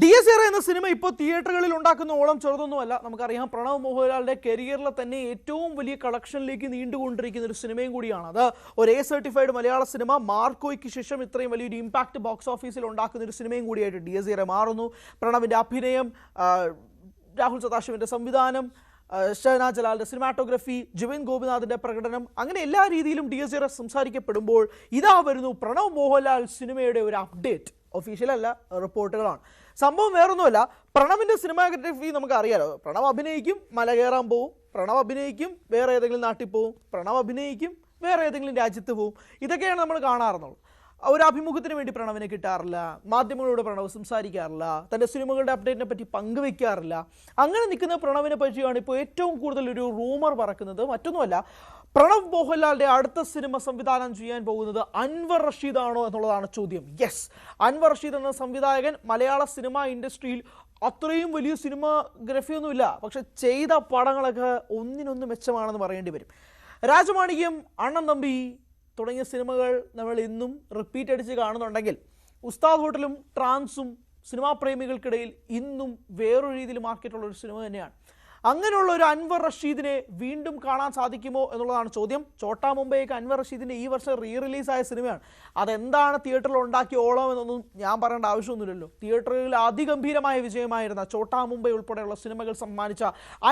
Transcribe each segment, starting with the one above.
DSR എന്ന cinema ഇപ്പോൾ തിയേറ്ററുകളിൽ ഉണ്ടാക്കുന്ന ഓളം ചെറുതൊന്നുമല്ല. നമുക്കറിയാം, പ്രണവ് മോഹൻലാലിന്റെ കരിയറിലെ തന്നെ ഏറ്റവും വലിയ കളക്ഷനിലേക്ക് നീണ്ടുകൊണ്ടിരിക്കുന്ന ഒരു സിനിമയും കൂടിയാണ് അത്. ഒരു A സർട്ടിഫൈഡ് മലയാള സിനിമ മാർക്കോയ്ക്ക് ശേഷം ഇത്രയും വലിയൊരു ഇമ്പാക്ട് ബോക്സ് ഓഫീസിൽ ഉണ്ടാക്കുന്ന ഒരു സിനിമയും കൂടിയായിട്ട് DSR മാറുന്നു. പ്രണവിന്റെ അഭിനയം, രാഹുൽ സദാശിവന്റെ സംവിധാനം, ഷഹനാ ജലാലിന്റെ സിനിമാറ്റോഗ്രഫി, ജുബിൻ ഗോപിനാഥിന്റെ പ്രകടനം, അങ്ങനെ എല്ലാ രീതിയിലും DSR സംസാരിക്കപ്പെടുമ്പോൾ ഇതാ വരുന്നു പ്രണവ് മോഹൻലാൽ സിനിമയുടെ ഒരു അപ്ഡേറ്റ്. ഒഫീഷ്യൽ അല്ല, റിപ്പോർട്ടുകളാണ്. സംഭവം വേറൊന്നുമല്ല, പ്രണവിന്റെ സിനിമാറ്റോഗ്രഫി നമുക്ക് അറിയാലോ. പ്രണവ് അഭിനയിക്കും, മല കയറാൻ പോവും. പ്രണവ് അഭിനയിക്കും, വേറെ ഏതെങ്കിലും നാട്ടിൽ പോവും. പ്രണവ് അഭിനയിക്കും, വേറെ ഏതെങ്കിലും രാജ്യത്ത് പോവും. ഇതൊക്കെയാണ് നമ്മൾ കാണാറുള്ളത്. ഒരു അഭിമുഖത്തിന് വേണ്ടി പ്രണവിനെ കിട്ടാറില്ല, മാധ്യമങ്ങളോട് പ്രണവ് സംസാരിക്കാറില്ല, തൻ്റെ സിനിമകളുടെ അപ്ഡേറ്റിനെ പറ്റി പങ്കുവെക്കാറില്ല. അങ്ങനെ നിൽക്കുന്ന പ്രണവിനെ പറ്റിയാണ് ഇപ്പോൾ ഏറ്റവും കൂടുതൽ ഒരു റൂമർ പറക്കുന്നത്. മറ്റൊന്നുമല്ല, പ്രണവ് മോഹൻലാലിന്റെ അടുത്ത സിനിമ സംവിധാനം ചെയ്യാൻ പോകുന്നത് അൻവർ റഷീദ് ആണോ എന്നുള്ളതാണ് ചോദ്യം. യെസ്, അൻവർ റഷീദ് എന്ന സംവിധായകൻ മലയാള സിനിമാ ഇൻഡസ്ട്രിയിൽ അത്രയും വലിയ സിനിമാഗ്രഫിയൊന്നുമില്ല, പക്ഷെ ചെയ്ത പടങ്ങളൊക്കെ ഒന്നിനൊന്ന് മെച്ചമാണെന്ന് പറയേണ്ടി വരും. രാജമാണിക്യം, അണ്ണൻ തമ്പി തുടങ്ങിയ സിനിമകൾ നമ്മൾ ഇന്നും റിപ്പീറ്റ് അടിച്ച് കാണുന്നുണ്ടെങ്കിൽ, ഉസ്താദ് ഹോട്ടലും ട്രാൻസും സിനിമാ പ്രേമികൾക്കിടയിൽ ഇന്നും വേറൊരു രീതിയിൽ മാർക്കറ്റുള്ള ഒരു സിനിമ തന്നെയാണ്. അങ്ങനെയുള്ള ഒരു അൻവർ റഷീദിനെ വീണ്ടും കാണാൻ സാധിക്കുമോ എന്നുള്ളതാണ് ചോദ്യം. ചോട്ടാ മുംബൈക്ക് അൻവർ റഷീദിൻ്റെ ഈ വർഷം റിലീസായ സിനിമയാണ്. അതെന്താണ് തിയേറ്ററിൽ ഉണ്ടാക്കിയ ഓളം എന്നൊന്നും ഞാൻ പറയേണ്ട ആവശ്യമൊന്നുമില്ലല്ലോ. തിയേറ്ററുകളിൽ അതിഗംഭീരമായ വിജയമായിരുന്ന ചോട്ടാ മുംബൈ ഉൾപ്പെടെയുള്ള സിനിമകൾ സമ്മാനിച്ച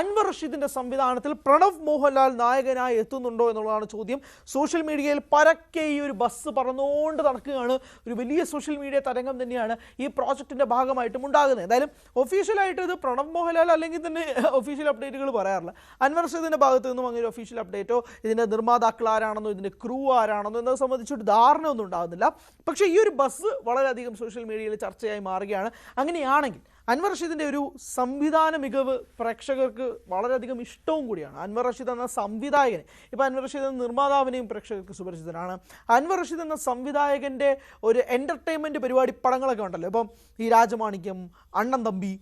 അൻവർ റഷീദിൻ്റെ സംവിധാനത്തിൽ പ്രണവ് മോഹൻലാൽ നായകനായി എത്തുന്നുണ്ടോ എന്നുള്ളതാണ് ചോദ്യം. സോഷ്യൽ മീഡിയയിൽ പരക്കെ ഈ ഒരു ബസ് പറന്നുകൊണ്ട് നടക്കുകയാണ്. ഒരു വലിയ സോഷ്യൽ മീഡിയ തരംഗം തന്നെയാണ് ഈ പ്രോജക്റ്റിൻ്റെ ഭാഗമായിട്ടും ഉണ്ടാകുന്നത്. എന്തായാലും ഒഫീഷ്യലായിട്ട് ഇത് പ്രണവ് മോഹൻലാൽ അല്ലെങ്കിൽ തന്നെ ഒഫീഷ്യൽ അപ്ഡേറ്റുകൾ പറയാറില്ല. അൻവർ റഷീദിന്റെ ഭാഗത്തു നിന്നും അങ്ങനെ ഒഫീഷ്യൽ അപ്ഡേറ്റോ ഇതിന്റെ നിർമ്മാതാക്കൾ ആരാണെന്നോ ഇതിന്റെ ക്രൂ ആരാണെന്നോ എന്നത് സംബന്ധിച്ചൊരു ധാരണ ഒന്നും ഉണ്ടാകുന്നില്ല. പക്ഷേ ഈ ഒരു ബസ് വളരെയധികം സോഷ്യൽ മീഡിയയിൽ ചർച്ചയായി മാറുകയാണ്. അങ്ങനെയാണെങ്കിൽ അൻവർ റഷീദിന്റെ ഒരു സംവിധാന മികവ് പ്രേക്ഷകർക്ക് വളരെയധികം ഇഷ്ടവും കൂടിയാണ്. അൻവർ റഷീദ് എന്ന സംവിധായകനെ, ഇപ്പോൾ അൻവർ റഷീദ് എന്ന നിർമ്മാതാവിനെയും പ്രേക്ഷകർക്ക് സുപരിചിതനാണ്. അൻവർ റഷീദ് എന്ന സംവിധായകൻ്റെ ഒരു എൻ്റർടൈൻമെൻറ്റ് പരിപാടി പടങ്ങളൊക്കെ ഉണ്ടല്ലോ. ഇപ്പം ഈ രാജമാണിക്യം, അണ്ണൻ തമ്പി,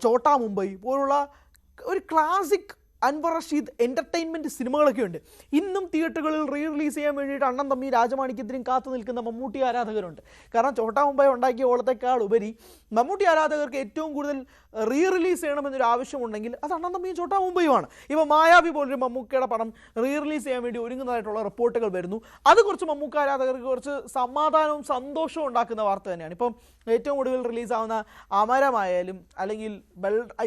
ചോട്ടാ മുംബൈ പോലുള്ള ഒരു ക്ലാസിക് അൻവർ റഷീദ് എൻ്റർടൈൻമെൻറ്റ് സിനിമകളൊക്കെ ഉണ്ട്. ഇന്നും തിയേറ്ററുകളിൽ റിലീസ് ചെയ്യാൻ വേണ്ടിയിട്ട് അണ്ണൻ തമ്പി രാജമാണിക്യത്തിനും കാത്തു നിൽക്കുന്ന മമ്മൂട്ടി ആരാധകരുണ്ട്. കാരണം ചോട്ടാ മുംബൈ ഉണ്ടാക്കിയ ഓളത്തെക്കാൾ ഉപരി മമ്മൂട്ടി ആരാധകർക്ക് ഏറ്റവും കൂടുതൽ റിലീസ് ചെയ്യണമെന്നൊരു ആവശ്യമുണ്ടെങ്കിൽ അത് അണ്ണൻ തമ്പിയും ചോട്ടാ മുംബൈയുമാണ്. ഇപ്പോൾ മായാവി പോലൊരു മമ്മൂക്കയുടെ പടം റിലീസ് ചെയ്യാൻ വേണ്ടി ഒരുങ്ങുന്നതായിട്ടുള്ള റിപ്പോർട്ടുകൾ വരുന്നു. അത് കുറച്ച് മമ്മൂക്ക ആരാധകർക്ക് കുറച്ച് സമാധാനവും സന്തോഷവും ഉണ്ടാക്കുന്ന വാർത്ത തന്നെയാണ്. ഇപ്പം ഏറ്റവും ഒടുവിൽ റിലീസാവുന്ന അമരമായാലും, അല്ലെങ്കിൽ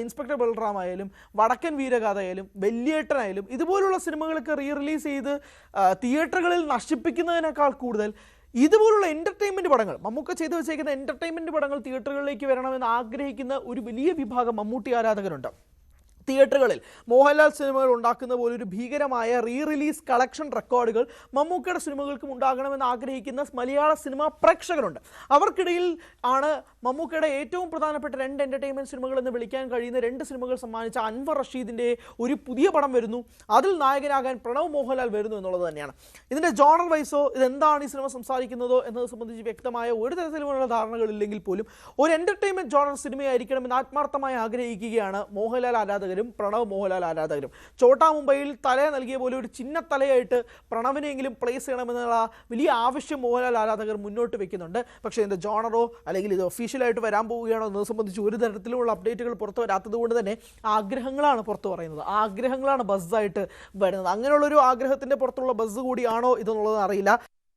ഇൻസ്പെക്ടർ ബൽറാം ആയാലും, വടക്കൻ വീരഗാഥയായാലും, വെല്ലിയേട്ടനായാലും, ഇതുപോലുള്ള സിനിമകളൊക്കെ റിലീസ് ചെയ്ത് തിയേറ്ററുകളിൽ നശിപ്പിക്കുന്നതിനേക്കാൾ കൂടുതൽ ഇതുപോലുള്ള എൻ്റർടൈൻമെൻറ്റ് പടങ്ങൾ, മമ്മൂക്ക ചെയ്തു വെച്ചേക്കുന്ന എൻ്റർടൈൻമെൻറ്റ് പടങ്ങൾ തിയേറ്ററുകളിലേക്ക് വരണമെന്ന് ആഗ്രഹിക്കുന്ന ഒരു വലിയ വിഭാഗം മമ്മൂട്ടി ആരാധകരുണ്ട്. തിയേറ്ററുകളിൽ മോഹൻലാൽ സിനിമകൾ ഉണ്ടാക്കുന്ന പോലൊരു ഭീകരമായ റിലീസ് കളക്ഷൻ റെക്കോർഡുകൾ മമ്മൂക്കയുടെ സിനിമകൾക്കും ഉണ്ടാകണമെന്ന് ആഗ്രഹിക്കുന്ന മലയാള സിനിമാ പ്രേക്ഷകരുണ്ട്. അവർക്കിടയിൽ ആണ് മമ്മൂക്കയുടെ ഏറ്റവും പ്രധാനപ്പെട്ട 2 എൻ്റർടൈൻമെൻറ്റ് സിനിമകൾ എന്ന് വിളിക്കാൻ കഴിയുന്ന 2 സിനിമകൾ സമ്മാനിച്ച അൻവർ റഷീദിൻ്റെ ഒരു പുതിയ പടം വരുന്നു. അതിൽ നായകനാകാൻ പ്രണവ് മോഹൻലാൽ വരുന്നു എന്നുള്ളത് തന്നെയാണ്. ഇതിൻ്റെ ജോണർ വൈസോ ഇതെന്താണ് ഈ സിനിമ സംസാരിക്കുന്നതോ എന്നത് സംബന്ധിച്ച് വ്യക്തമായ ഒരു തരത്തിലുമുള്ള ധാരണകളില്ലെങ്കിൽ പോലും ഒരു എൻ്റർടൈൻമെൻറ്റ് ജോണർ സിനിമയായിരിക്കണമെന്ന് ആത്മാർത്ഥമായി ആഗ്രഹിക്കുകയാണ് മോഹൻലാൽ ആരാധകർ, പ്രണവ് മോഹൻലാൽ ആരാധകരും. ചോട്ടാ മുംബൈയിൽ തല നൽകിയ പോലെ ഒരു ചിഹ്ന തലയായിട്ട് പ്രണവിനെങ്കിലും പ്ലേസ് ചെയ്യണമെന്നുള്ള വലിയ ആവശ്യം മോഹൻലാൽ ആരാധകർ മുന്നോട്ട് വെക്കുന്നുണ്ട്. പക്ഷേ ഇതിൻ്റെ ജോണറോ അല്ലെങ്കിൽ ഇത് ഒഫീഷ്യലായിട്ട് വരാൻ പോവുകയാണോ എന്നത് സംബന്ധിച്ച് ഒരു തരത്തിലുള്ള അപ്ഡേറ്റുകൾ പുറത്തു വരാത്തത് കൊണ്ട് തന്നെ ആഗ്രഹങ്ങളാണ് പുറത്തു പറയുന്നത്, ആഗ്രഹങ്ങളാണ് ബസ്സായിട്ട് വരുന്നത്. അങ്ങനെയുള്ളൊരു ആഗ്രഹത്തിൻ്റെ പുറത്തുള്ള ബസ് കൂടിയാണോ ഇതെന്നുള്ളത് അറിയില്ല.